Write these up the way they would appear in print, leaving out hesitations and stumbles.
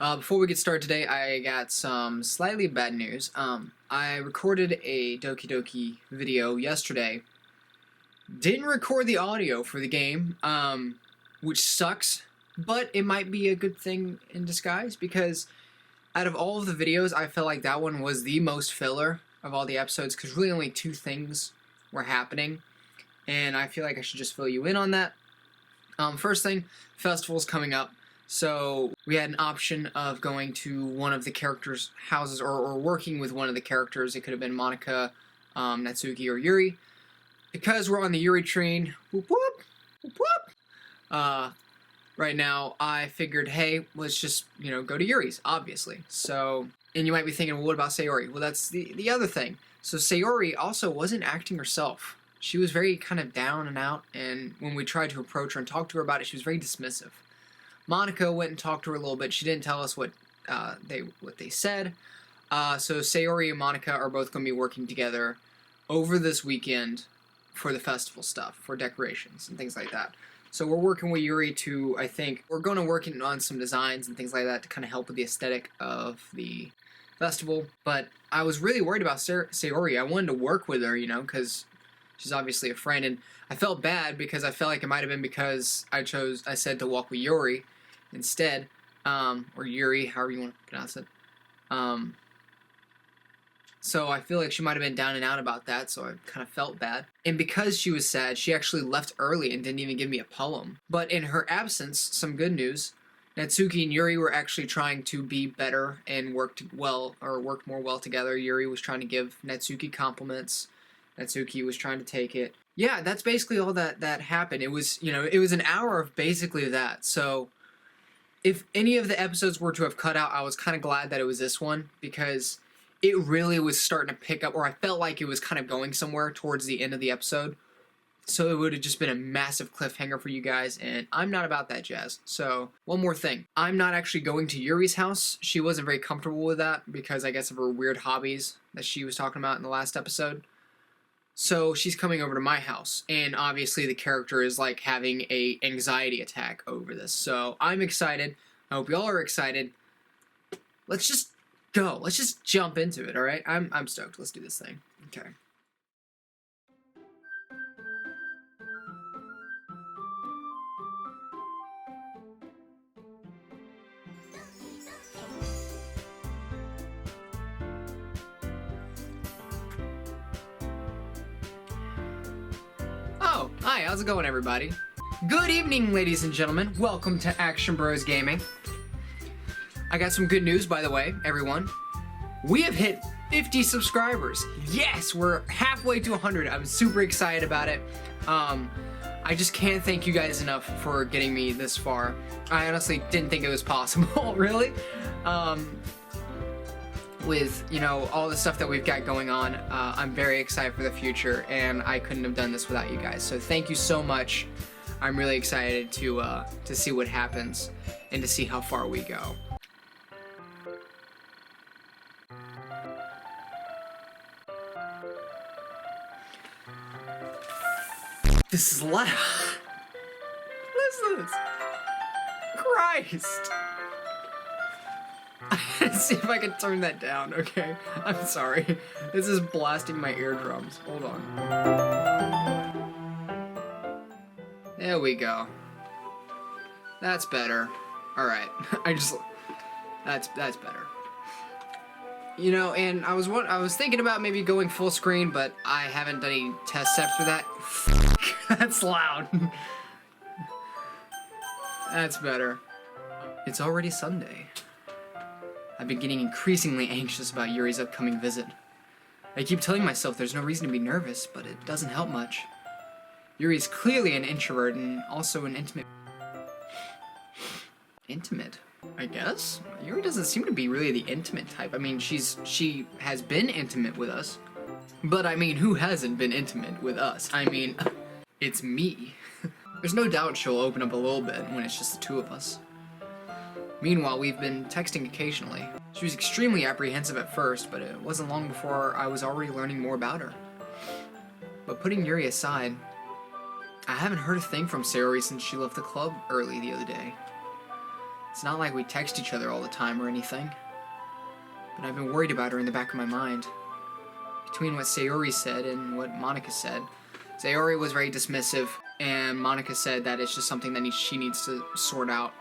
Before we get started today, I got some slightly bad news. I recorded a Doki Doki video yesterday. Didn't record the audio for the game, which sucks, but it might be a good thing in disguise because out of all of the videos, I felt like that one was the most filler of all the episodes because really only two things were happening, and I feel like I should just fill you in on that. First thing, festival's coming up. So we had an option of going to one of the characters' houses or working with one of the characters. It could have been Monica, Natsuki, or Yuri. Because we're on the Yuri train, whoop whoop, whoop whoop, right now I figured, hey, let's just, go to Yuri's, obviously. So, and you might be thinking, well, what about Sayori? Well, that's the other thing. So Sayori also wasn't acting herself. She was very kind of down and out, and when we tried to approach her and talk to her about it, she was very dismissive. Monica went and talked to her a little bit. She didn't tell us what they said. So Sayori and Monica are both going to be working together over this weekend for the festival stuff, for decorations and things like that. So we're working with Yuri to, I think, we're going to work on some designs and things like that to kind of help with the aesthetic of the festival. But I was really worried about Sayori. I wanted to work with her, because she's obviously a friend, and I felt bad because I felt like it might have been because I said to walk with Yuri instead, or Yuri, however you want to pronounce it. So I feel like she might have been down and out about that, so I kind of felt bad. And because she was sad, she actually left early and didn't even give me a poem. But in her absence, some good news. Natsuki and Yuri were actually trying to be better and work more well together. Yuri was trying to give Natsuki compliments. Natsuki was trying to take it. Yeah, that's basically all that happened. It was, it was an hour of basically that. So if any of the episodes were to have cut out, I was kind of glad that it was this one because it really was starting to pick up, or I felt like it was kind of going somewhere towards the end of the episode. So it would have just been a massive cliffhanger for you guys, and I'm not about that jazz. So, one more thing. I'm not actually going to Yuri's house. She wasn't very comfortable with that because I guess of her weird hobbies that she was talking about in the last episode. So she's coming over to my house, and obviously the character is like having a anxiety attack over this. So I'm excited. I hope y'all are excited. Let's just go. Let's just jump into it, all right? I'm stoked. Let's do this thing. Okay. Oh, hi, how's it going, everybody? Good evening, ladies and gentlemen. Welcome to Action Bros Gaming. I got some good news, by the way, everyone. We have hit 50 subscribers. Yes, we're halfway to 100. I'm super excited about it. I just can't thank you guys enough for getting me this far. I honestly didn't think it was possible, really. With, all the stuff that we've got going on, I'm very excited for the future, and I couldn't have done this without you guys. So thank you so much. I'm really excited to see what happens and to see how far we go. This is loud. What is this? Christ. Let's see if I can turn that down, okay? I'm sorry. This is blasting my eardrums. Hold on. There we go. That's better. Alright. That's better. And I was thinking about maybe going full screen, but I haven't done any tests after that. That's loud. That's better. It's already Sunday. I've been getting increasingly anxious about Yuri's upcoming visit. I keep telling myself there's no reason to be nervous, but it doesn't help much. Yuri's clearly an introvert and also an intimate, I guess? Yuri doesn't seem to be really the intimate type. I mean, she has been intimate with us. But I mean, who hasn't been intimate with us? I mean, it's me. There's no doubt she'll open up a little bit when it's just the two of us. Meanwhile, we've been texting occasionally. She was extremely apprehensive at first, but it wasn't long before I was already learning more about her. But putting Yuri aside, I haven't heard a thing from Sayori since she left the club early the other day. It's not like we text each other all the time or anything. But I've been worried about her in the back of my mind. Between what Sayori said and what Monica said, Sayori was very dismissive, and Monica said that it's just something that she needs to sort out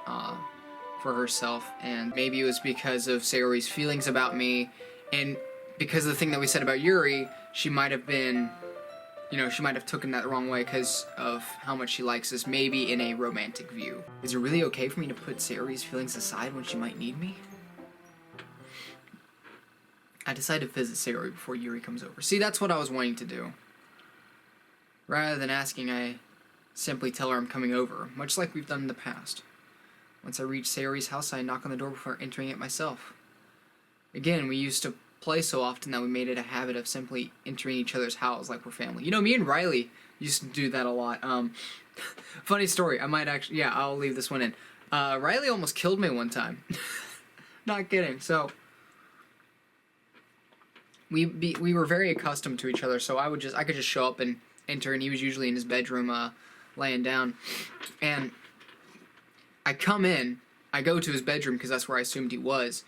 for herself. And maybe it was because of Sayori's feelings about me, and because of the thing that we said about Yuri, she might have been, she might have taken that the wrong way because of how much she likes us, maybe in a romantic view. Is it really okay for me to put Sayori's feelings aside when she might need me? I decided to visit Sayori before Yuri comes over. See, that's what I was wanting to do. Rather than asking, I simply tell her I'm coming over, much like we've done in the past. Once I reach Sayori's house, I knock on the door before entering it myself. Again, we used to play so often that we made it a habit of simply entering each other's house like we're family. Me and Riley used to do that a lot. Funny story, I might actually, yeah, I'll leave this one in. Riley almost killed me one time. Not kidding. So we were very accustomed to each other, so I could just show up and enter, and he was usually in his bedroom laying down. And I come in, I go to his bedroom because that's where I assumed he was,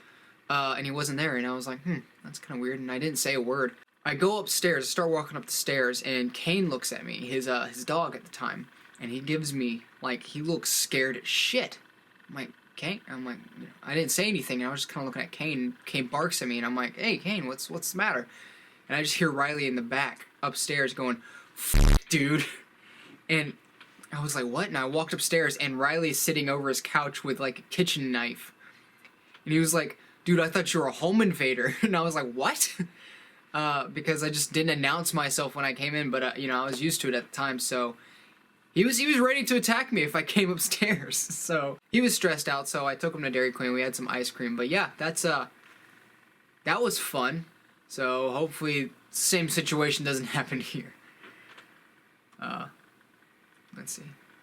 and he wasn't there, and I was like, that's kind of weird, and I didn't say a word. I go upstairs, start walking up the stairs, and Kane looks at me, his dog at the time, and he gives me, he looks scared as shit. I'm like, Kane? I'm like, I didn't say anything, and I was just kind of looking at Kane. Kane barks at me, and I'm like, hey, Kane, what's the matter? And I just hear Riley in the back, upstairs, going, dude. And I was like, what? And I walked upstairs, and Riley's sitting over his couch with, a kitchen knife. And he was like, dude, I thought you were a home invader. And I was like, what? Because I just didn't announce myself when I came in, but, I was used to it at the time, so he was ready to attack me if I came upstairs. So he was stressed out, so I took him to Dairy Queen. We had some ice cream. But yeah, that was fun. So hopefully same situation doesn't happen here. Let's see.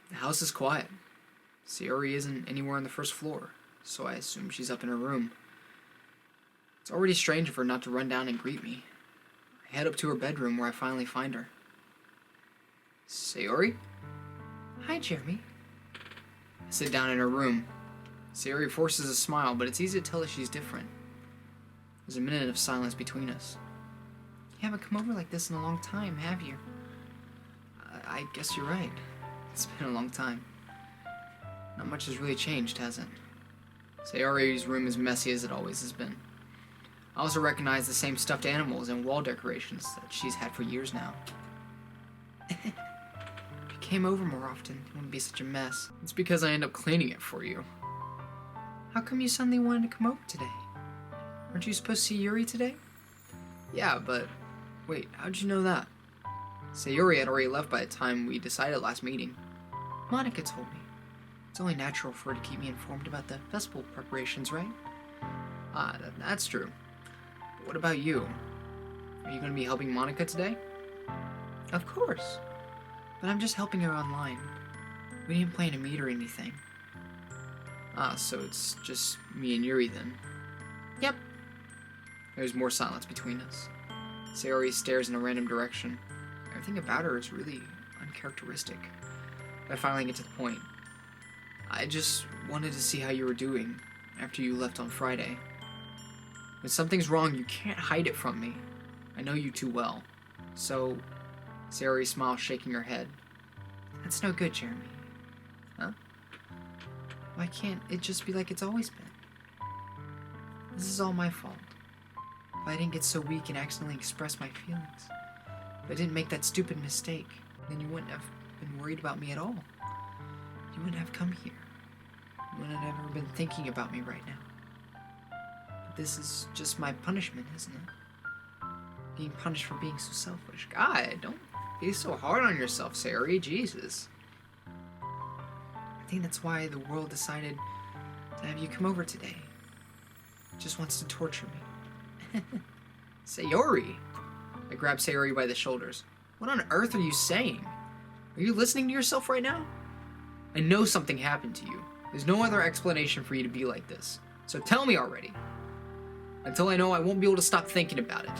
The house is quiet. Sayori isn't anywhere on the first floor, so I assume she's up in her room. It's already strange of her not to run down and greet me. I head up to her bedroom where I finally find her. Sayori? Hi, Jeremy. I sit down in her room. Sayori forces a smile, but it's easy to tell that she's different. There's a minute of silence between us. You haven't come over like this in a long time, have you? I guess you're right. It's been a long time. Not much has really changed, has it? Sayori's room is messy as it always has been. I also recognize the same stuffed animals and wall decorations that she's had for years now. If you came over more often, it wouldn't be such a mess. It's because I end up cleaning it for you. How come you suddenly wanted to come over today? Aren't you supposed to see Yuri today? Yeah, but wait, how'd you know that? Sayori had already left by the time we decided last meeting. Monica told me. It's only natural for her to keep me informed about the festival preparations, right? That's true. But what about you? Are you going to be helping Monica today? Of course. But I'm just helping her online. We didn't plan to meet or anything. So it's just me and Yuri then. Yep. There's more silence between us. Sayori stares in a random direction. Everything about her is really uncharacteristic. I finally get to the point. I just wanted to see how you were doing after you left on Friday. When something's wrong, you can't hide it from me. I know you too well. So, Sayori smiles, shaking her head. That's no good, Jeremy. Huh? Why can't it just be like it's always been? This is all my fault. If I didn't get so weak and accidentally express my feelings, if I didn't make that stupid mistake, then you wouldn't have been worried about me at all. You wouldn't have come here. You wouldn't have ever been thinking about me right now. But this is just my punishment, isn't it? Being punished for being so selfish. God, don't be so hard on yourself, Sayori. Jesus. I think that's why the world decided to have you come over today. It just wants to torture me. Sayori! I grab Sayori by the shoulders. What on earth are you saying? Are you listening to yourself right now? I know something happened to you. There's no other explanation for you to be like this. So tell me already. Until I know, I won't be able to stop thinking about it.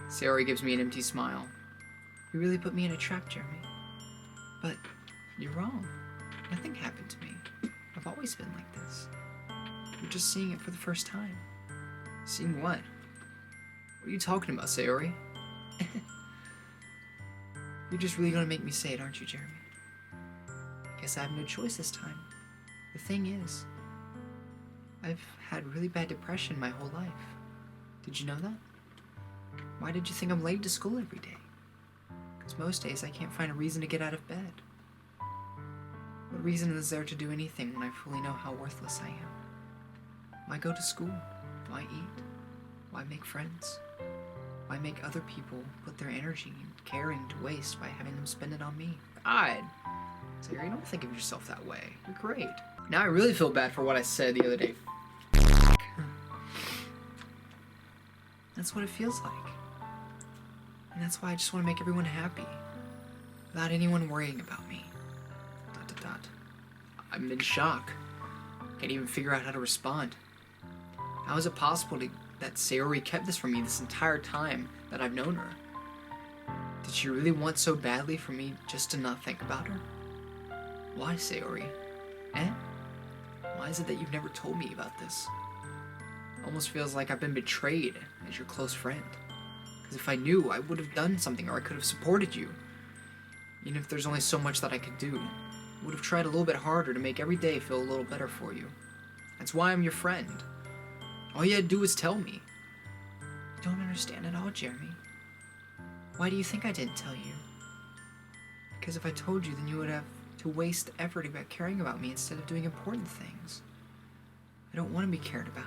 Sayori gives me an empty smile. You really put me in a trap, Jeremy. But you're wrong. Nothing happened to me. I've always been like this. You're just seeing it for the first time. Seeing what? What are you talking about, Sayori? You're just really gonna make me say it, aren't you, Jeremy? Guess I have no choice this time. The thing is, I've had really bad depression my whole life. Did you know that? Why did you think I'm late to school every day? Because most days I can't find a reason to get out of bed. What reason is there to do anything when I fully know how worthless I am? Why go to school? Why eat? Why make friends? Why make other people put their energy and caring to waste by having them spend it on me? God! Sayori, don't think of yourself that way. You're great. Now I really feel bad for what I said the other day. That's what it feels like. And that's why I just want to make everyone happy. Without anyone worrying about me. ... I'm in shock. Can't even figure out how to respond. How is it possible that Sayori kept this from me this entire time that I've known her? Did she really want so badly for me just to not think about her? Why, Sayori? Why is it that you've never told me about this? Almost feels like I've been betrayed as your close friend. Because if I knew, I would have done something, or I could have supported you. Even if there's only so much that I could do. I would have tried a little bit harder to make every day feel a little better for you. That's why I'm your friend. All you had to do was tell me. You don't understand at all, Jeremy. Why do you think I didn't tell you? Because if I told you, then you would have to waste effort about caring about me instead of doing important things. I don't want to be cared about.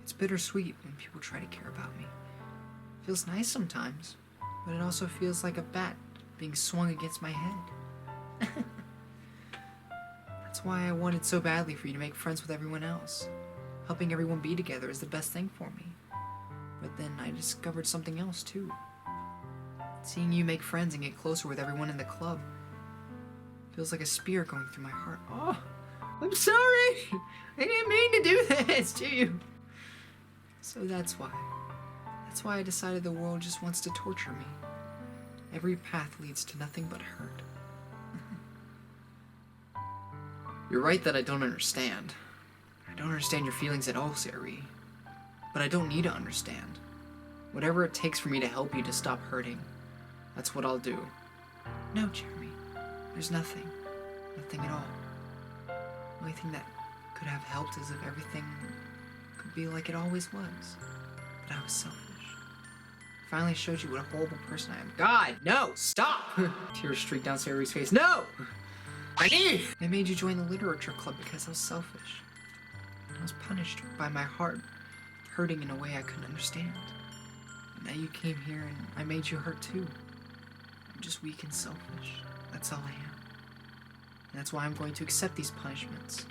It's bittersweet when people try to care about me. It feels nice sometimes, but it also feels like a bat being swung against my head. That's why I wanted so badly for you to make friends with everyone else. Helping everyone be together is the best thing for me. But then I discovered something else too. Seeing you make friends and get closer with everyone in the club feels like a spear going through my heart. Oh, I'm sorry! I didn't mean to do this to you! So that's why. That's why I decided the world just wants to torture me. Every path leads to nothing but hurt. You're right that I don't understand. I don't understand your feelings at all, Sayori. But I don't need to understand. Whatever it takes for me to help you to stop hurting, that's what I'll do. No, Jeremy. There's nothing. Nothing at all. The only thing that could have helped is if everything could be like it always was. But I was selfish. I finally showed you what a horrible person I am. God, no! Stop! Tears streaked down Sayori's face. No! I made you join the literature club because I was selfish. I was punished by my heart hurting in a way I couldn't understand. And now you came here and I made you hurt too. I'm just weak and selfish. That's all I am. And that's why I'm going to accept these punishments.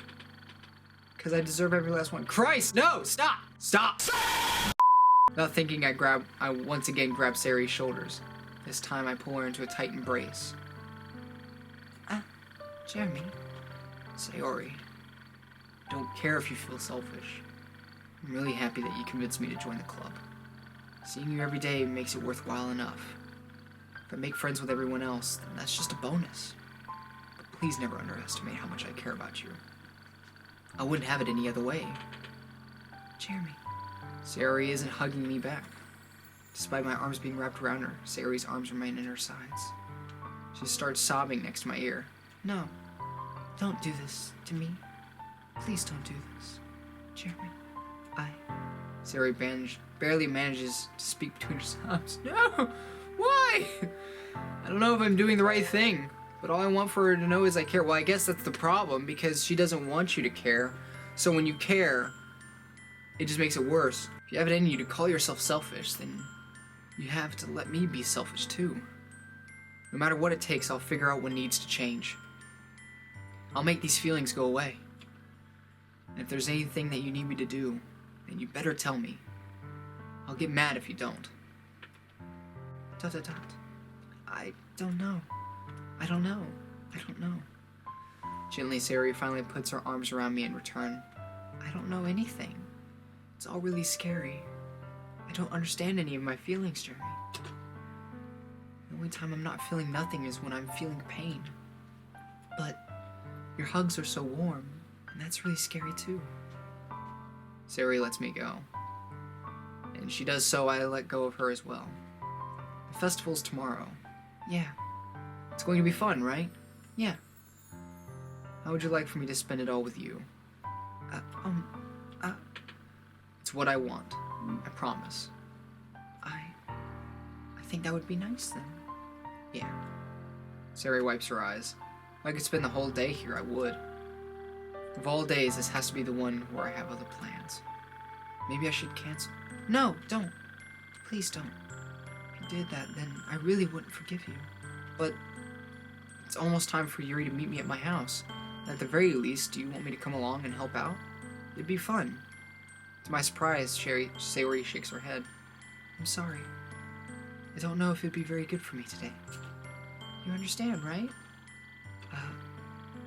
Because I deserve every last one. Christ, no! Stop! Stop! Without thinking, I once again grab Sayori's shoulders. This time I pull her into a tight embrace. Jeremy. Sayori. Don't care if you feel selfish. I'm really happy that you convinced me to join the club. Seeing you every day makes it worthwhile enough. If I make friends with everyone else, then that's just a bonus. But please never underestimate how much I care about you. I wouldn't have it any other way. Jeremy. Sayori isn't hugging me back. Despite my arms being wrapped around her, Sayori's arms remain in her sides. She starts sobbing next to my ear. No. Don't do this to me. Please don't do this. Jeremy. Sayori barely manages to speak between her sobs. No! Why? I don't know if I'm doing the right thing, but all I want for her to know is I care. Well, I guess that's the problem, because she doesn't want you to care. So when you care, it just makes it worse. If you have it in you to call yourself selfish, then you have to let me be selfish too. No matter what it takes, I'll figure out what needs to change. I'll make these feelings go away. And if there's anything that you need me to do, then you better tell me. I'll get mad if you don't. ... I don't know. I don't know. I don't know. Gently, Sayori finally puts her arms around me in return. I don't know anything. It's all really scary. I don't understand any of my feelings, Jeremy. The only time I'm not feeling nothing is when I'm feeling pain. But Your hugs are so warm, and that's really scary too. Sayori lets me go. And she does so, I let go of her as well. The festival's tomorrow. Yeah. It's going to be fun, right? Yeah. How would you like for me to spend it all with you? It's what I want. I promise. I think that would be nice then. Yeah. Sayori wipes her eyes. If I could spend the whole day here, I would. Of all days, this has to be the one where I have other plans. Maybe I should cancel. No, don't. Please don't. If you did that, then I really wouldn't forgive you. But it's almost time for Yuri to meet me at my house. At the very least, do you want me to come along and help out? It'd be fun. To my surprise, Sayori shakes her head. I'm sorry. I don't know if it'd be very good for me today. You understand, right?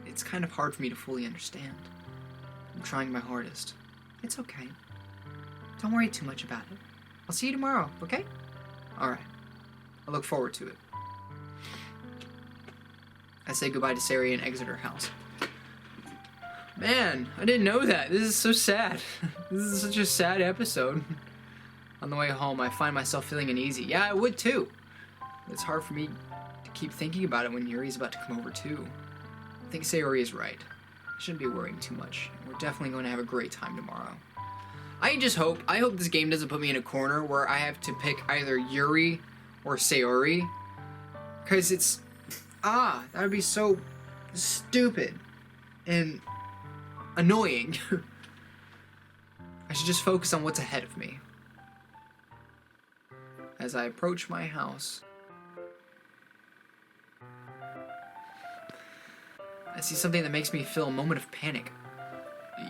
It's kind of hard for me to fully understand. I'm trying my hardest. It's okay. Don't worry too much about it. I'll see you tomorrow, okay? Alright. I look forward to it. I say goodbye to Sayori and exit her house. Man, I didn't know that. This is so sad. This is such a sad episode. On the way home, I find myself feeling uneasy. Yeah, I would too. It's hard for me to keep thinking about it when Yuri's about to come over too. I think Sayori is right. I shouldn't be worrying too much. We're definitely going to have a great time tomorrow. I hope this game doesn't put me in a corner where I have to pick either Yuri or Sayori. Because it's, that would be so stupid and annoying. I should just focus on what's ahead of me. As I approach my house, I see something that makes me feel a moment of panic.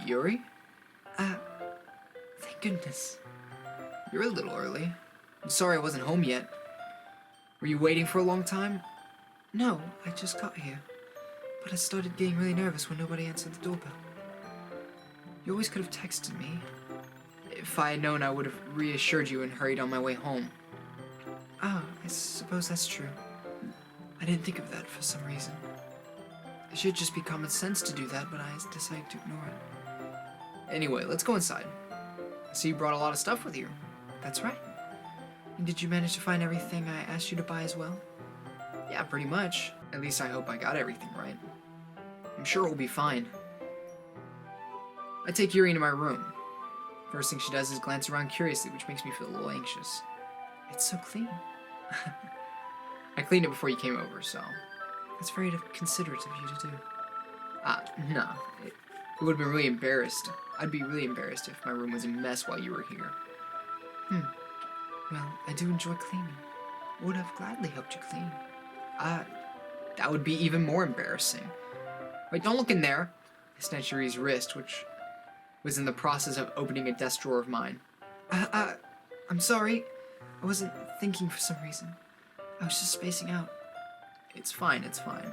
Yuri? Thank goodness. You're a little early. I'm sorry I wasn't home yet. Were you waiting for a long time? No, I just got here. But I started getting really nervous when nobody answered the doorbell. You always could have texted me. If I had known, I would have reassured you and hurried on my way home. I suppose that's true. I didn't think of that for some reason. It should just be common sense to do that, but I decided to ignore it. Anyway, let's go inside. I see you brought a lot of stuff with you. That's right. And did you manage to find everything I asked you to buy as well? Yeah, pretty much. At least I hope I got everything right. I'm sure it will be fine. I take Yuri into my room. First thing she does is glance around curiously, which makes me feel a little anxious. It's so clean. I cleaned it before you came over, so... That's very considerate of you to do. No. It would have been really embarrassed. I'd be really embarrassed if my room was a mess while you were here. Well, I do enjoy cleaning. I would have gladly helped you clean. That would be even more embarrassing. Wait, don't look in there. I snatched Yuri's wrist, which was in the process of opening a desk drawer of mine. I'm sorry. I wasn't thinking for some reason. I was just spacing out. It's fine, it's fine.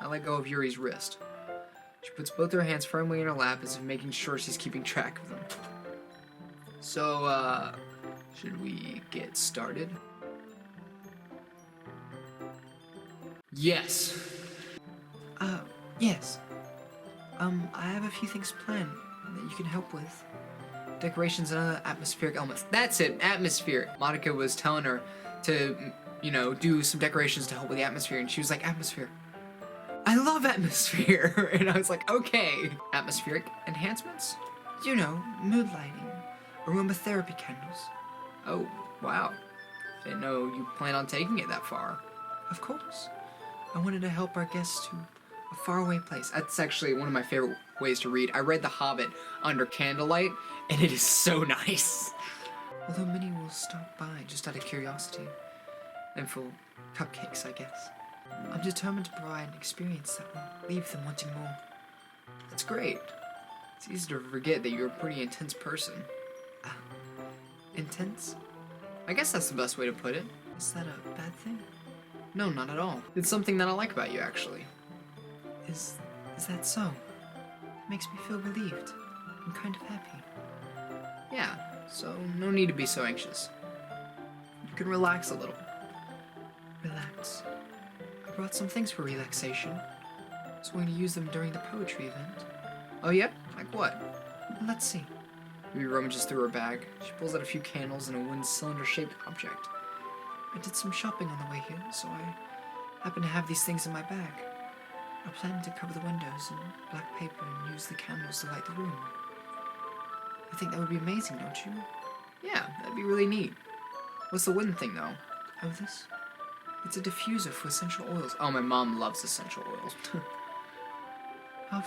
I let go of Yuri's wrist. She puts both her hands firmly in her lap as if making sure she's keeping track of them. So, should we get started? Yes. Yes. I have a few things planned that you can help with. Decorations and other atmospheric elements. That's it, atmosphere. Monica was telling her to, do some decorations to help with the atmosphere, and she was like, atmosphere. I love atmosphere! And I was like, okay. Atmospheric enhancements? Mood lighting, aromatherapy candles. Oh, wow. Didn't know you plan on taking it that far. Of course. I wanted to help our guests to a faraway place. That's actually one of my favorite ways to read. I read The Hobbit under candlelight, and it is so nice. Although many will stop by just out of curiosity. And for cupcakes, I guess. I'm determined to provide an experience that will leave them wanting more. That's great. It's easy to forget that you're a pretty intense person. Intense? I guess that's the best way to put it. Is that a bad thing? No, not at all. It's something that I like about you, actually. Is that so? It makes me feel relieved. I'm kind of happy. Yeah, so no need to be so anxious. You can relax a little. Relax. I brought some things for relaxation. was going to use them during the poetry event. Oh, yeah? Like what? Well, let's see. Ruby rummages through her bag. She pulls out a few candles and a wooden cylinder-shaped object. I did some shopping on the way here, so I happen to have these things in my bag. I plan to cover the windows in black paper and use the candles to light the room. You think that would be amazing, don't you? Yeah, that'd be really neat. What's the wooden thing, though? Oh, this? It's a diffuser for essential oils. Oh, my mom loves essential oils. How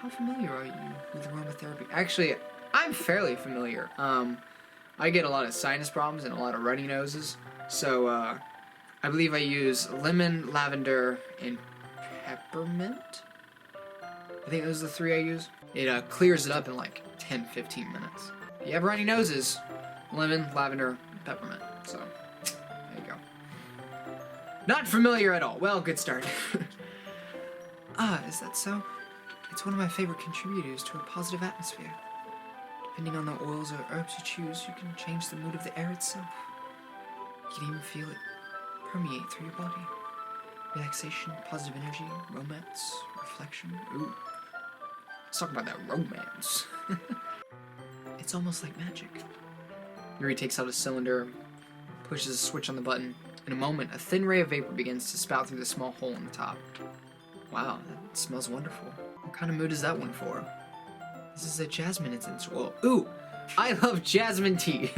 familiar are you with aromatherapy? Actually, I'm fairly familiar. I get a lot of sinus problems and a lot of runny noses, so I believe I use lemon, lavender, and peppermint? I think those are the three I use. It clears it up in like 10-15 minutes. If you have runny noses, lemon, lavender, peppermint. So, there you go. Not familiar at all. Well, good start. Is that so? It's one of my favorite contributors to a positive atmosphere. Depending on the oils or herbs you choose, you can change the mood of the air itself. You can even feel it permeate through your body. Relaxation, positive energy, romance, reflection. Ooh. Let's talk about that romance. It's almost like magic. Yuri takes out a cylinder, pushes a switch on the button. In a moment, a thin ray of vapor begins to spout through the small hole in the top. Wow, that smells wonderful. What kind of mood is that one for? This is a jasmine essential. Ooh, I love jasmine tea.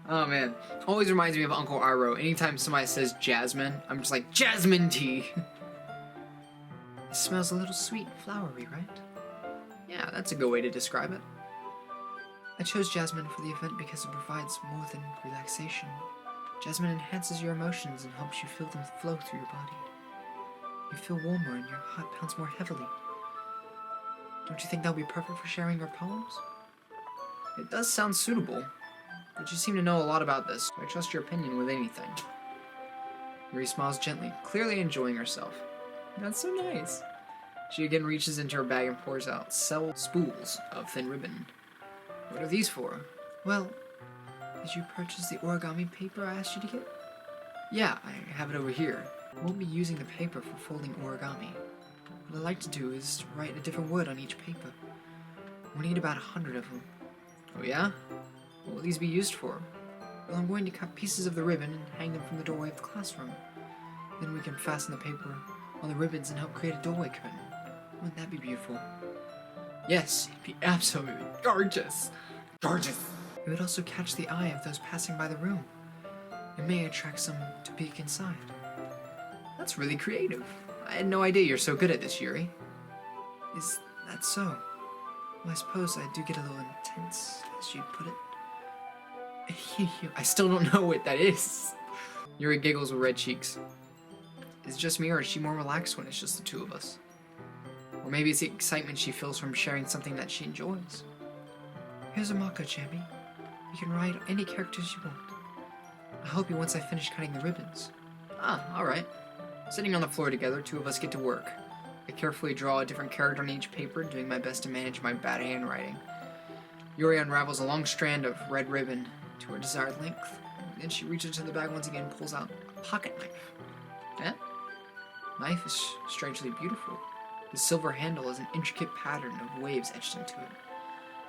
Oh man, always reminds me of Uncle Iroh. Anytime somebody says jasmine, I'm just like, jasmine tea. It smells a little sweet and flowery, right? Yeah, that's a good way to describe it. I chose jasmine for the event because it provides more than relaxation. Jasmine enhances your emotions and helps you feel them flow through your body. You feel warmer and your heart pounds more heavily. Don't you think that would be perfect for sharing your poems? It does sound suitable, but you seem to know a lot about this, so I trust your opinion with anything. Yuri smiles gently, clearly enjoying herself. That's so nice. She again reaches into her bag and pours out several spools of thin ribbon. What are these for? Well, did you purchase the origami paper I asked you to get? Yeah, I have it over here. I won't be using the paper for folding origami. What I like to do is to write a different word on each paper. We'll need about 100 of them. Oh yeah? What will these be used for? Well, I'm going to cut pieces of the ribbon and hang them from the doorway of the classroom. Then we can fasten the paper on the ribbons and help create a doorway curtain. Wouldn't that be beautiful? Yes, it'd be absolutely gorgeous. Gorgeous! It would also catch the eye of those passing by the room. It may attract some to peek inside. That's really creative. I had no idea you're so good at this, Yuri. Is that so? Well, I suppose I do get a little intense, as you'd put it. I still don't know what that is. Yuri giggles with red cheeks. Is it just me, or is she more relaxed when it's just the two of us? Or maybe it's the excitement she feels from sharing something that she enjoys. Here's a marker, Jamie. You can write any characters you want. I'll help you once I finish cutting the ribbons. Ah, alright. Sitting on the floor together, two of us get to work. I carefully draw a different character on each paper, doing my best to manage my bad handwriting. Yuri unravels a long strand of red ribbon to her desired length. Then she reaches into the bag once again and pulls out a pocket knife. Eh? Knife is strangely beautiful. The silver handle has an intricate pattern of waves etched into it.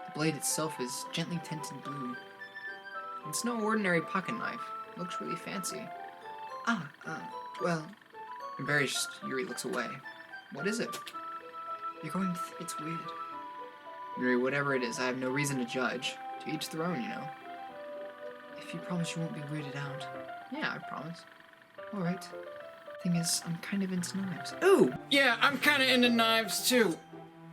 The blade itself is gently tinted blue. It's no ordinary pocket knife. It looks really fancy. Well... Embarrassed, Yuri looks away. What is it? You're going to think it's weird. Yuri, whatever it is, I have no reason to judge. To each their own, you know. If you promise you won't be weirded out. Yeah, I promise. Alright. Thing is, I'm kind of into knives. Ooh! Yeah, I'm kind of into knives, too.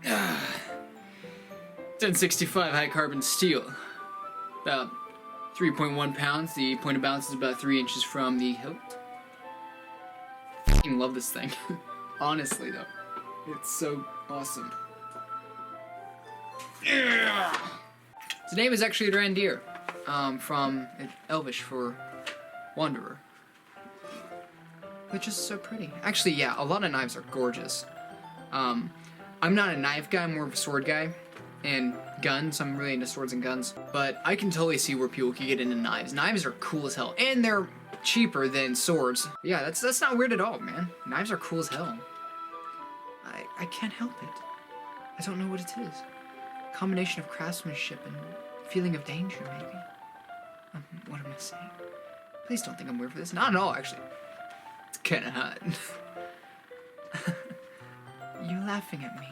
1065 high carbon steel. About 3.1 pounds. The point of balance is about 3 inches from the hilt. I love this thing. Honestly, though. It's so awesome. Yeah! The name is actually Drandir, from Elvish for Wanderer. They're just so pretty. Actually, yeah, a lot of knives are gorgeous. I'm not a knife guy, I'm more of a sword guy. And guns, I'm really into swords and guns. But I can totally see where people can get into knives. Knives are cool as hell. And they're cheaper than swords. Yeah, that's not weird at all, man. Knives are cool as hell. I can't help it. I don't know what it is. A combination of craftsmanship and feeling of danger, maybe. What am I saying? Please don't think I'm weird for this. Not at all, actually. It's kinda hot. You're laughing at me.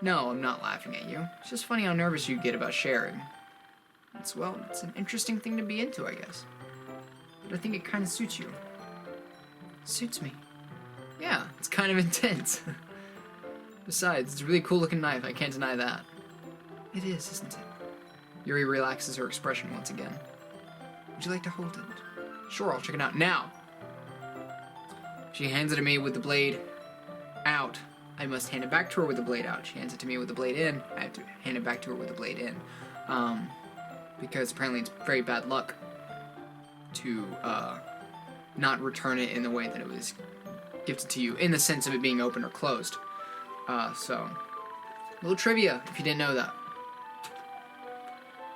No, I'm not laughing at you. It's just funny how nervous you get about sharing. It's an interesting thing to be into, I guess. But I think it kind of suits you. Suits me. Yeah, it's kind of intense. Besides, it's a really cool looking knife, I can't deny that. It is, isn't it? Yuri relaxes her expression once again. Would you like to hold it? Sure, I'll check it out now. She hands it to me with the blade out. I must hand it back to her with the blade out. She hands it to me with the blade in. I have to hand it back to her with the blade in. Because apparently it's very bad luck to not return it in the way that it was gifted to you, in the sense of it being open or closed. So, little trivia, if you didn't know that.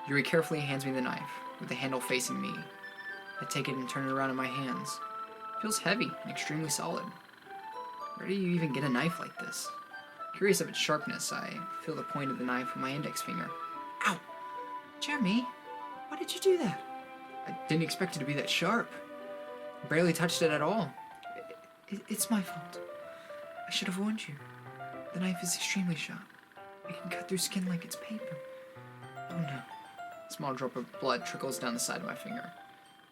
Yuri carefully hands me the knife, with the handle facing me. I take it and turn it around in my hands. It feels heavy and extremely solid. Where do you even get a knife like this? Curious of its sharpness, I feel the point of the knife with my index finger. Ow! Jeremy, why did you do that? I didn't expect it to be that sharp. I barely touched it at all. It's my fault. I should have warned you. The knife is extremely sharp. It can cut through skin like it's paper. Oh no. A small drop of blood trickles down the side of my finger.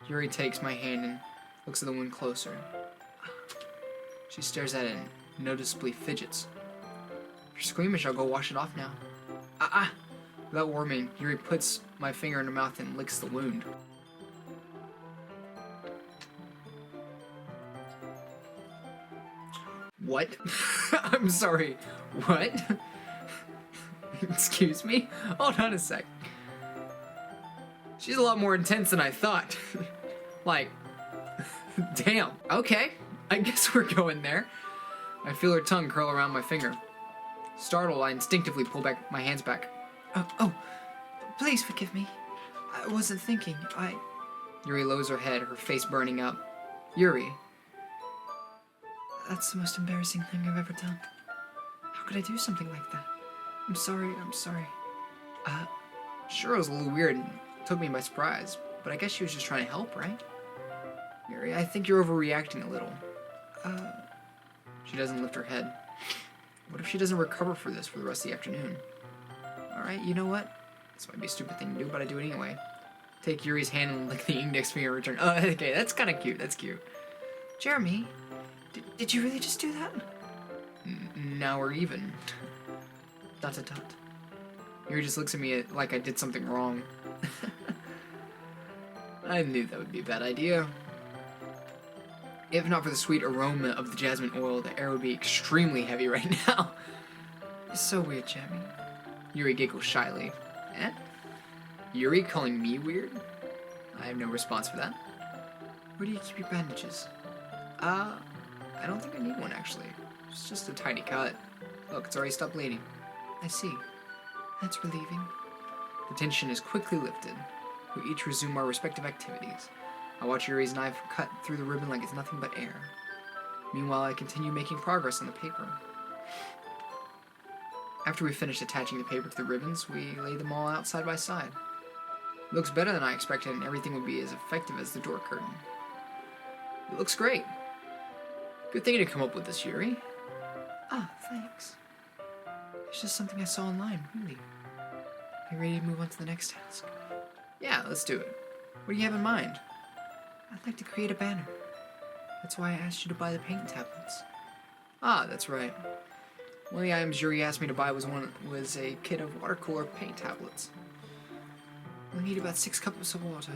Yuri takes my hand and looks at the wound closer. She stares at it and noticeably fidgets. If you're squeamish, I'll go wash it off now. Without warming, Yuri puts my finger in her mouth and licks the wound. What? I'm sorry. What? Excuse me? Hold on a sec. She's a lot more intense than I thought. Like, damn. Okay, I guess we're going there. I feel her tongue curl around my finger. Startled, I instinctively pull back my hands back. Oh, please forgive me. I wasn't thinking. Yuri lowers her head, her face burning up. Yuri. That's the most embarrassing thing I've ever done. How could I do something like that? I'm sorry. Sure, it was a little weird and took me by surprise, but I guess she was just trying to help, right? Yuri, I think you're overreacting a little. She doesn't lift her head. What if she doesn't recover for this for the rest of the afternoon? Alright, you know what? This might be a stupid thing to do, but I do it anyway. Take Yuri's hand and lick the index finger in return. Oh, okay, that's kind of cute. That's cute. Jeremy, did you really just do that? Now we're even. ... Yuri just looks at me like I did something wrong. I knew that would be a bad idea. If not for the sweet aroma of the jasmine oil, the air would be extremely heavy right now. It's so weird, Jeremy. Yuri giggles shyly. Eh? Yuri calling me weird? I have no response for that. Where do you keep your bandages? I don't think I need one, actually. It's just a tiny cut. Look, it's already stopped bleeding. I see. That's relieving. The tension is quickly lifted. We each resume our respective activities. I watch Yuri's knife cut through the ribbon like it's nothing but air. Meanwhile, I continue making progress on the paper. After we finish attaching the paper to the ribbons, we lay them all out side by side. It looks better than I expected, and everything will be as effective as the door curtain. It looks great. Good thing to come up with this, Yuri. Thanks. It's just something I saw online, really. Are you ready to move on to the next task? Yeah, let's do it. What do you have in mind? I'd like to create a banner. That's why I asked you to buy the paint tablets. That's right. One of the items Yuri asked me to buy was a kit of watercolor paint tablets. We'll need about 6 cups of water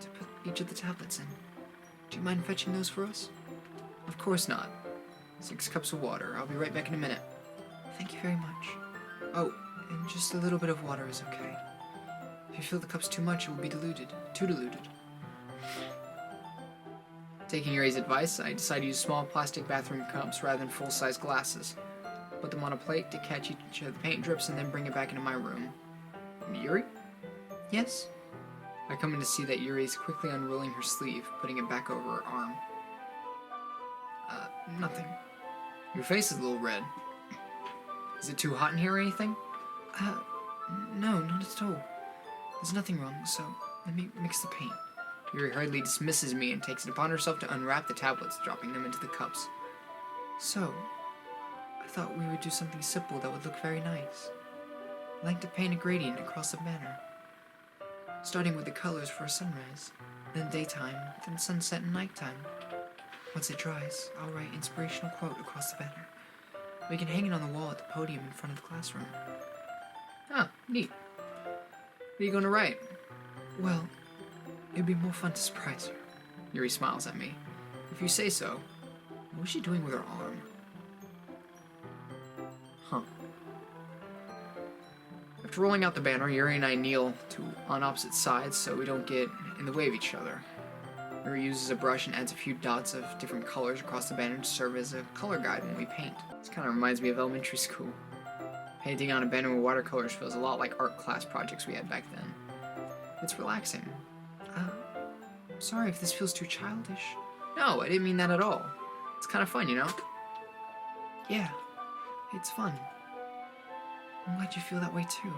to put each of the tablets in. Do you mind fetching those for us? Of course not. 6 cups of water. I'll be right back in a minute. Thank you very much. Oh, and just a little bit of water is okay. If you fill the cups too much, it will be diluted. Too diluted. Taking Yuri's advice, I decided to use small plastic bathroom cups rather than full-size glasses. Put them on a plate to catch each of the paint drips and then bring it back into my room. Yuri? Yes? I come in to see that Yuri is quickly unrolling her sleeve, putting it back over her arm. Nothing. Your face is a little red. Is it too hot in here or anything? No, not at all. There's nothing wrong, so let me mix the paint. Yuri hurriedly dismisses me and takes it upon herself to unwrap the tablets, dropping them into the cups. So, I thought we would do something simple that would look very nice. I'd like to paint a gradient across the banner, starting with the colors for a sunrise, then daytime, then sunset and nighttime. Once it dries, I'll write an inspirational quote across the banner. We can hang it on the wall at the podium in front of the classroom. Ah, neat. What are you going to write? Well, it'd be more fun to surprise you. Yuri smiles at me. If you say so. What was she doing with her arm? Huh. After rolling out the banner, Yuri and I kneel on opposite sides so we don't get in the way of each other. Yuri uses a brush and adds a few dots of different colors across the banner to serve as a color guide when we paint. This kind of reminds me of elementary school. Painting on a banner with watercolors feels a lot like art class projects we had back then. It's relaxing. Sorry if this feels too childish. No, I didn't mean that at all. It's kind of fun, you know? Yeah, it's fun. I'm glad you feel that way too.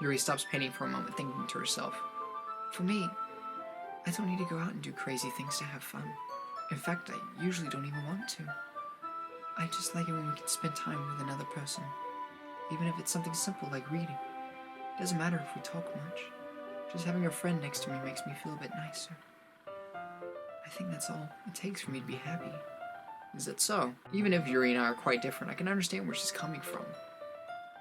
Yuri stops painting for a moment, thinking to herself. For me, I don't need to go out and do crazy things to have fun. In fact, I usually don't even want to. I just like it when we can spend time with another person. Even if it's something simple like reading. It doesn't matter if we talk much. Just having a friend next to me makes me feel a bit nicer. I think that's all it takes for me to be happy. Is it so? Even if Yuri and I are quite different, I can understand where she's coming from.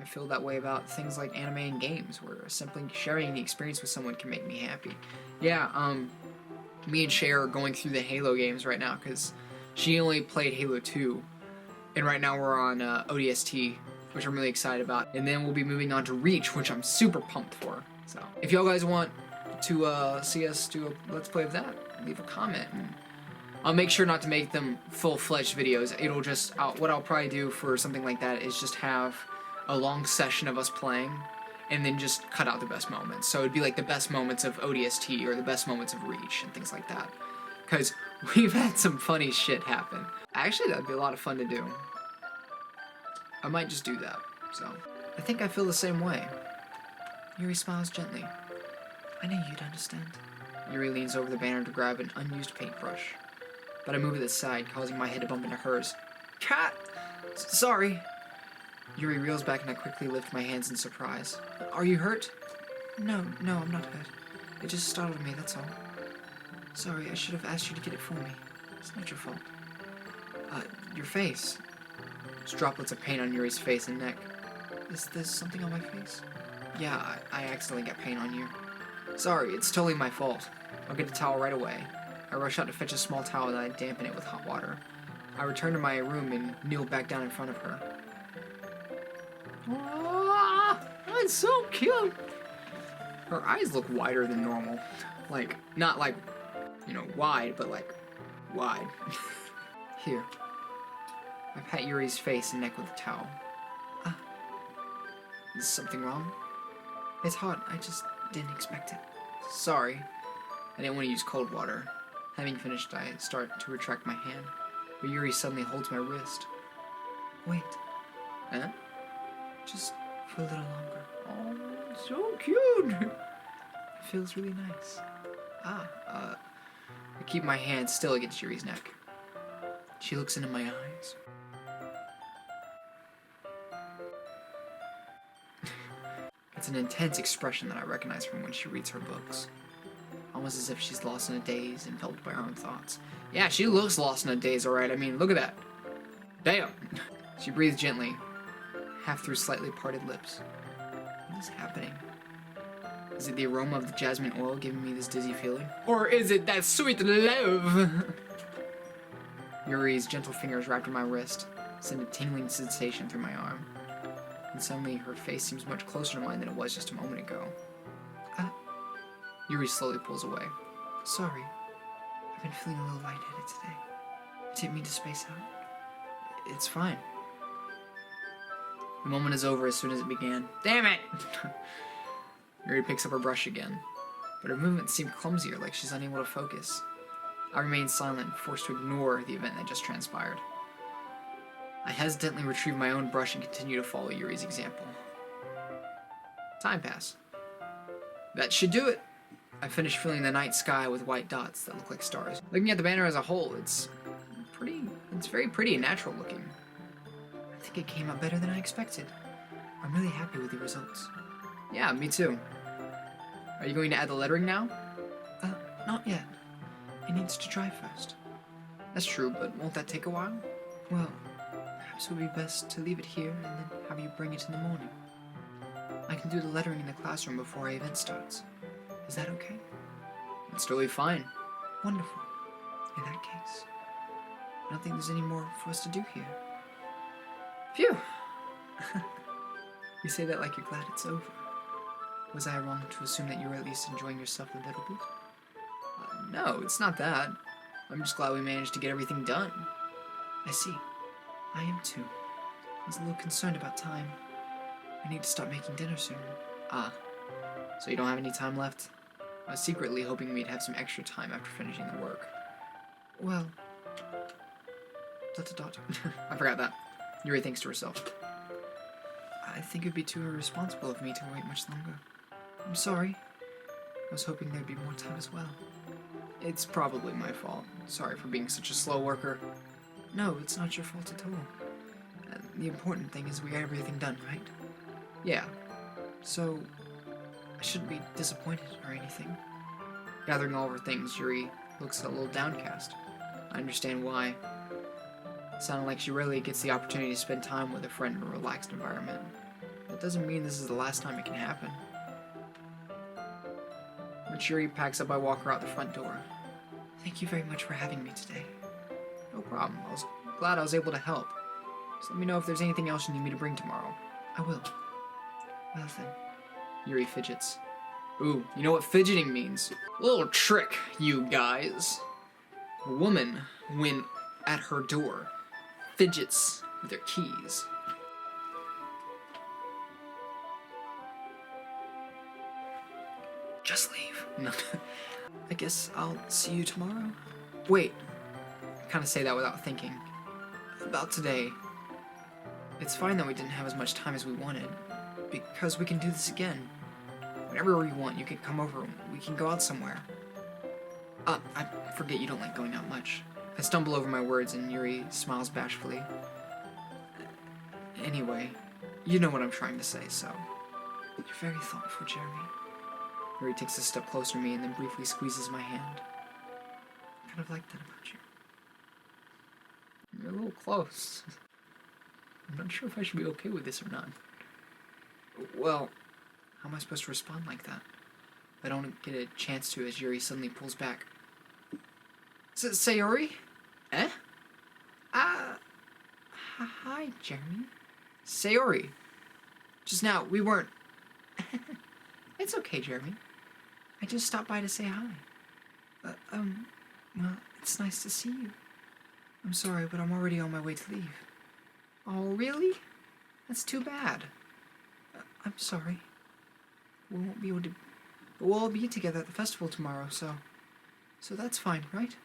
I feel that way about things like anime and games, where simply sharing the experience with someone can make me happy. Yeah, me and Shay are going through the Halo games right now, because she only played Halo 2, and right now we're on ODST, which I'm really excited about. And then we'll be moving on to Reach, which I'm super pumped for. So, if y'all guys want to see us do a Let's Play of that, leave a comment. And I'll make sure not to make them full-fledged videos. It'll just, what I'll probably do for something like that is just have a long session of us playing, and then just cut out the best moments. So it'd be like the best moments of ODST, or the best moments of Reach, and things like that. Because we've had some funny shit happen. Actually, that'd be a lot of fun to do. I might just do that, so. I think I feel the same way. Yuri smiles gently. I knew you'd understand. Yuri leans over the banner to grab an unused paintbrush, but I move it aside, causing my head to bump into hers. Cat! Sorry. Yuri reels back and I quickly lift my hands in surprise. Are you hurt? No, I'm not hurt. It just startled me, that's all. Sorry, I should have asked you to get it for me. It's not your fault. Your face. There's droplets of paint on Yuri's face and neck. Is there something on my face? Yeah, I accidentally got paint on you. Sorry, it's totally my fault. I'll get a towel right away. I rush out to fetch a small towel and I dampen it with hot water. I return to my room and kneel back down in front of her. Oh, that's so cute! Her eyes look wider than normal. Like, not like, wide, but like, wide. Here. I pat Yuri's face and neck with a towel. Is something wrong? It's hot, I just didn't expect it. Sorry. I didn't want to use cold water. Having finished, I start to retract my hand, but Yuri suddenly holds my wrist. Wait. Huh? Just for a little longer. Oh, so cute! It feels really nice. I keep my hand still against Yuri's neck. She looks into my eyes. It's an intense expression that I recognize from when she reads her books. Almost as if she's lost in a daze, enveloped by her own thoughts. Yeah, she looks lost in a daze, alright. I mean, look at that. Damn! She breathes gently, half through slightly parted lips. What is happening? Is it the aroma of the jasmine oil giving me this dizzy feeling? Or is it that sweet love? Yuri's gentle fingers wrapped around my wrist send a tingling sensation through my arm. And suddenly her face seems much closer to mine than it was just a moment ago. Yuri slowly pulls away. Sorry. I've been feeling a little lightheaded today. I didn't mean to space out. It's fine. The moment is over as soon as it began. Damn it! Yuri picks up her brush again, but her movements seem clumsier, like she's unable to focus. I remain silent, forced to ignore the event that just transpired. I hesitantly retrieve my own brush and continue to follow Yuri's example. Time pass. That should do it. I finished filling the night sky with white dots that look like stars. Looking at the banner as a whole, it's very pretty and natural looking. I think it came out better than I expected. I'm really happy with the results. Yeah, me too. Are you going to add the lettering now? Not yet. It needs to dry first. That's true, but won't that take a while? Well, perhaps it would be best to leave it here and then have you bring it in the morning. I can do the lettering in the classroom before our event starts. Is that okay? It's totally fine. Wonderful. In that case, I don't think there's any more for us to do here. Phew! You say that like you're glad it's over. Was I wrong to assume that you were at least enjoying yourself a little bit? No, it's not that. I'm just glad we managed to get everything done. I see. I am too. I was a little concerned about time. I need to start making dinner soon. Ah, so you don't have any time left? I was secretly hoping we'd have some extra time after finishing the work. Well... ... I forgot that. Yuri thinks to herself. I think it'd be too irresponsible of me to wait much longer. I'm sorry. I was hoping there'd be more time as well. It's probably my fault. Sorry for being such a slow worker. No, it's not your fault at all. The important thing is we got everything done, right? Yeah. So, I shouldn't be disappointed or anything. Gathering all of her things, Yuri looks a little downcast. I understand why. It sounded like she rarely gets the opportunity to spend time with a friend in a relaxed environment. That doesn't mean this is the last time it can happen. When Yuri packs up, I walk her out the front door. Thank you very much for having me today. No problem. I was glad I was able to help. Just let me know if there's anything else you need me to bring tomorrow. I will. Well then. Yuri fidgets. Ooh, you know what fidgeting means? Little trick, you guys. A woman, when at her door, fidgets with her keys. Just leave. No. I guess I'll see you tomorrow. Wait. I kind of say that without thinking. About today. It's fine that we didn't have as much time as we wanted, because we can do this again. Whenever you want, you can come over. We can go out somewhere. I forget you don't like going out much. I stumble over my words and Yuri smiles bashfully. Anyway, you know what I'm trying to say, so... You're very thoughtful, Jeremy. Yuri takes a step closer to me and then briefly squeezes my hand. I kind of like that about you. You're a little close. I'm not sure if I should be okay with this or not. Well, how am I supposed to respond like that? I don't get a chance to as Yuri suddenly pulls back. Sayori? Eh? Hi, Jeremy. Sayori. Just now, we weren't... It's okay, Jeremy. I just stopped by to say hi. Well, it's nice to see you. I'm sorry, but I'm already on my way to leave. Oh, really? That's too bad. I'm sorry. We won't be able to... But we'll all be together at the festival tomorrow, so that's fine, right?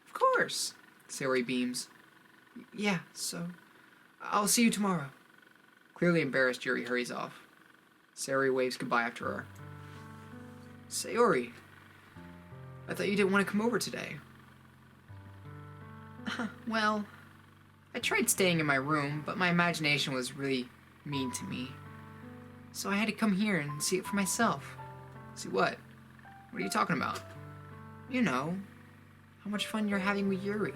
Of course! Sayori beams. Yeah, so... I'll see you tomorrow. Clearly embarrassed, Yuri hurries off. Sayori waves goodbye after her. Sayori, I thought you didn't want to come over today. Well, I tried staying in my room, but my imagination was really mean to me. So I had to come here and see it for myself. See what? What are you talking about? You know, how much fun you're having with Yuri.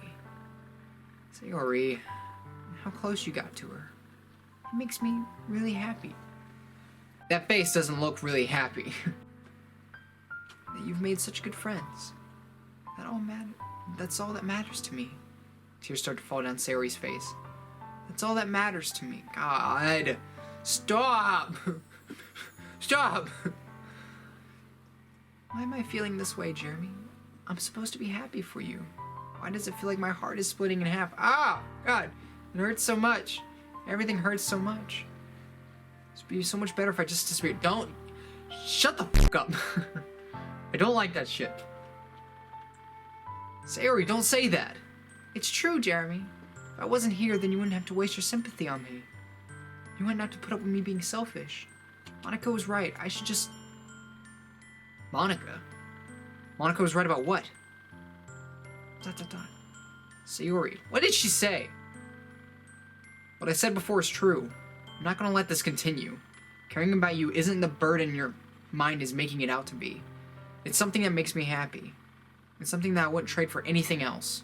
Sayori, how close you got to her. It makes me really happy. That face doesn't look really happy. That you've made such good friends. That's all that matters to me. Tears start to fall down Sayori's face. That's all that matters to me. God. Stop! Stop! Why am I feeling this way, Jeremy? I'm supposed to be happy for you. Why does it feel like my heart is splitting in half? Ah! God! It hurts so much. Everything hurts so much. It'd be so much better if I just disappeared. Don't... Shut the fuck up. I don't like that shit. Sayori, don't say that. It's true, Jeremy. If If I wasn't here, then you wouldn't have to waste your sympathy on me. You wouldn't have to put up with me being selfish. Monica was right. I should just... Monica? Monica was right about what? ... Sayori. What did she say? What I said before is true. I'm not gonna let this continue. Caring about you isn't the burden your mind is making it out to be. It's something that makes me happy. It's something that I wouldn't trade for anything else.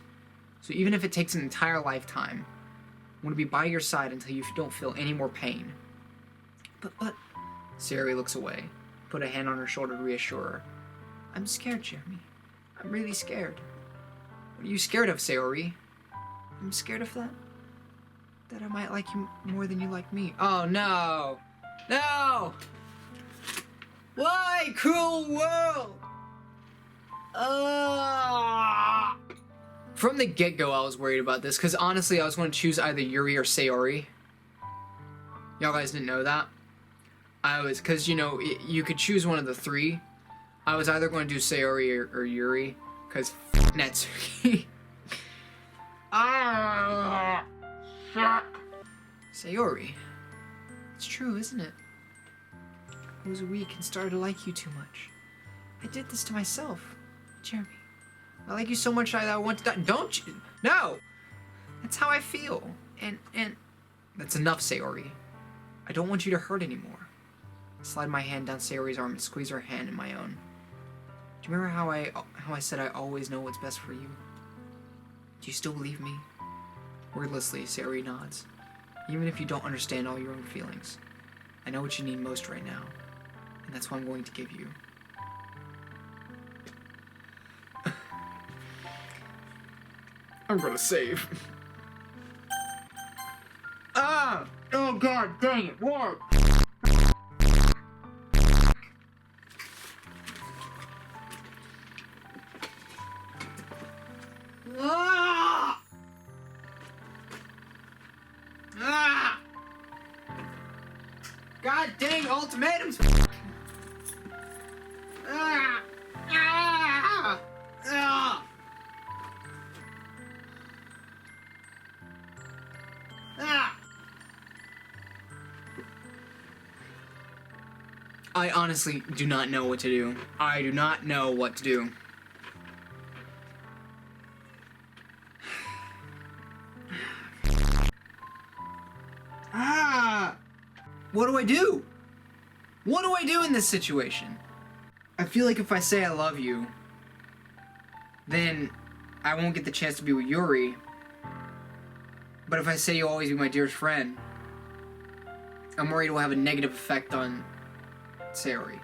So even if it takes an entire lifetime, I want to be by your side until you don't feel any more pain. But... Sayori looks away, put a hand on her shoulder to reassure her. I'm scared, Jeremy. I'm really scared. What are you scared of, Sayori? I'm scared of that I might like you more than you like me. Oh, no! No! Why, cruel world? From the get-go, I was worried about this, because honestly, I was going to choose either Yuri or Sayori. Y'all guys didn't know that? Because, you know, you could choose one of the three. I was either going to do Sayori or Yuri, because Natsuki. Sayori. It's true, isn't it? I was weak and started to like you too much. I did this to myself. Jeremy, I like you so much I want to die. Don't you? No! That's how I feel. And... That's enough, Sayori. I don't want you to hurt anymore. I slide my hand down Sayori's arm and squeeze her hand in my own. Do you remember how I said I always know what's best for you? Do you still believe me? Wordlessly, Sayori nods. Even if you don't understand all your own feelings, I know what you need most right now, and that's what I'm going to give you. I'm gonna save. Oh god dang it, what? God dang ultimatums! I honestly do not know what to do. I do not know what to do. What do I do? What do I do in this situation? I feel like if I say I love you, then I won't get the chance to be with Yuri. But if I say you'll always be my dearest friend, I'm worried it will have a negative effect on Sayori.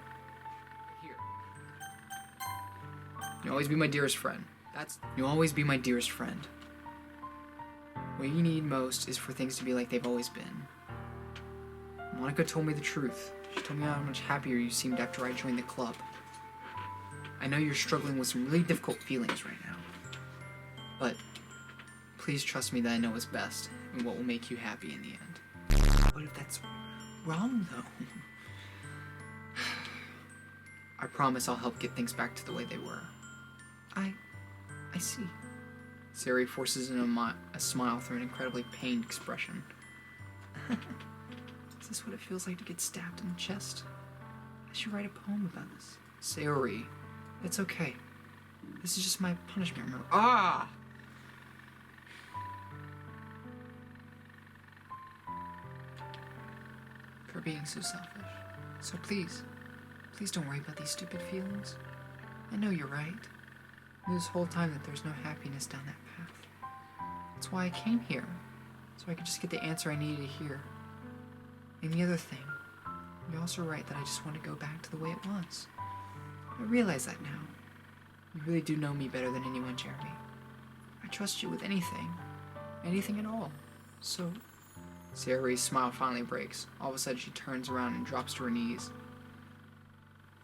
Here. You'll always be my dearest friend. You'll always be my dearest friend. What you need most is for things to be like they've always been. Monica told me the truth. She told me how much happier you seemed after I joined the club. I know you're struggling with some really difficult feelings right now. But please trust me that I know what's best and what will make you happy in the end. What if that's wrong, though? I promise I'll help get things back to the way they were. I see. Sayori forces in a smile through an incredibly pained expression. Is this what it feels like to get stabbed in the chest? I should write a poem about this. Sayori, it's okay. This is just my punishment, remember? Ah! For being so selfish. So please don't worry about these stupid feelings. I know you're right. I knew this whole time that there's no happiness down that path. That's why I came here. So I could just get the answer I needed to hear. And the other thing, you're also right that I just want to go back to the way it was. I realize that now. You really do know me better than anyone, Jeremy. I trust you with anything. Anything at all. So... Sayori's smile finally breaks. All of a sudden she turns around and drops to her knees.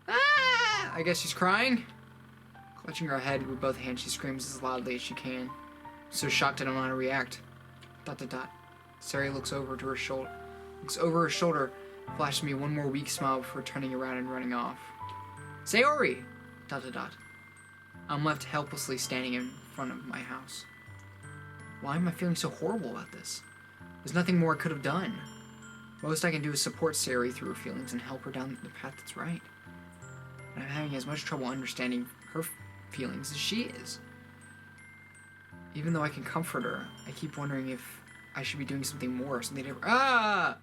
Ah! I guess she's crying? Clutching her head with both hands, she screams as loudly as she can. So shocked I don't know how to react. ... Sayori looks over her shoulder, flashes me one more weak smile before turning around and running off. Sayori! ... I'm left helplessly standing in front of my house. Why am I feeling so horrible about this? There's nothing more I could have done. Most I can do is support Sayori through her feelings and help her down the path that's right. And I'm having as much trouble understanding her feelings as she is. Even though I can comfort her, I keep wondering if I should be doing something more, something different. I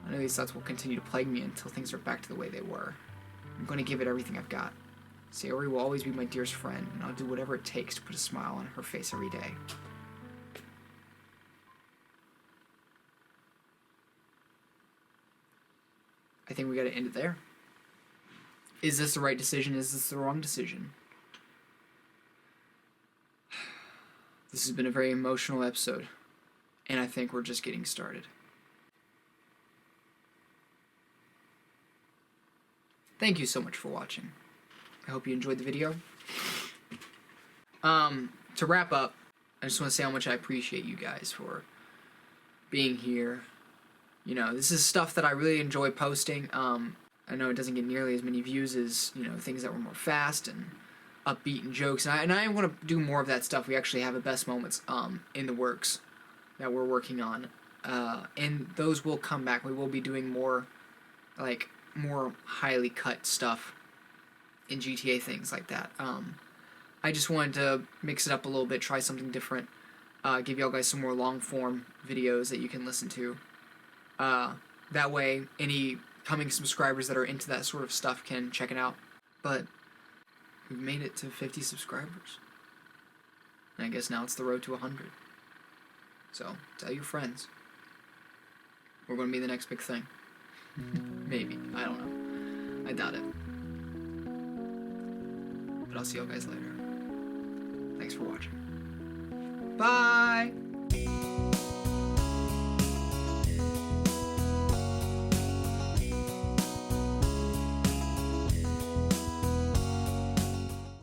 know these thoughts will continue to plague me until things are back to the way they were. I'm going to give it everything I've got. Sayori will always be my dearest friend, and I'll do whatever it takes to put a smile on her face every day. I think we gotta end it there. Is this the right decision? Is this the wrong decision? This has been a very emotional episode, and I think we're just getting started. Thank you so much for watching. I hope you enjoyed the video. To wrap up, I just want to say how much I appreciate you guys for being here. You know, this is stuff that I really enjoy posting. I know it doesn't get nearly as many views as, you know, things that were more fast and upbeat and jokes. And I want to do more of that stuff. We actually have a best moments in the works that we're working on. And those will come back. We will be doing more, like, more highly cut stuff in GTA, things like that. I just wanted to mix it up a little bit, try something different, give y'all guys some more long-form videos that you can listen to. That way, any coming subscribers that are into that sort of stuff can check it out. But we've made it to 50 subscribers. And I guess now it's the road to 100. So, tell your friends. We're going to be the next big thing. Maybe. I don't know. I doubt it. But I'll see y'all guys later. Thanks for watching. Bye!